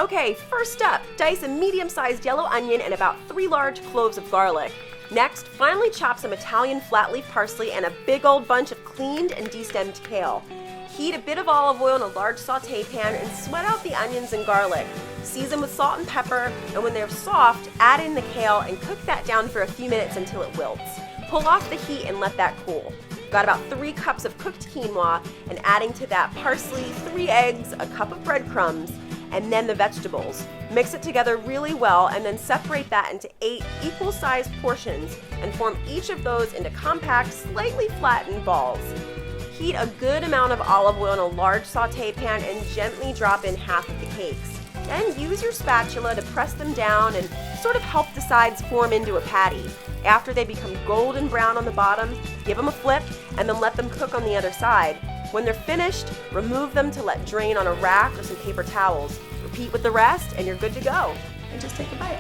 Okay, first up, dice a medium-sized yellow onion and about 3 large cloves of garlic. Next, finely chop some Italian flat leaf parsley and a big old bunch of cleaned and destemmed kale. Heat a bit of olive oil in a large sauté pan and sweat out the onions and garlic. Season with salt and pepper, and when they're soft, add in the kale and cook that down for a few minutes until it wilts. Pull off the heat and let that cool. Got about 3 cups of cooked quinoa, and adding to that parsley, 3 eggs, a cup of breadcrumbs, and then the vegetables. Mix it together really well and then separate that into 8 equal-sized portions and form each of those into compact, slightly flattened balls. Heat a good amount of olive oil in a large sauté pan and gently drop in half of the cakes. Then use your spatula to press them down and sort of help the sides form into a patty. After they become golden brown on the bottom, give them a flip and then let them cook on the other side. When they're finished, remove them to let drain on a rack or some paper towels. Repeat with the rest and you're good to go. And just take a bite.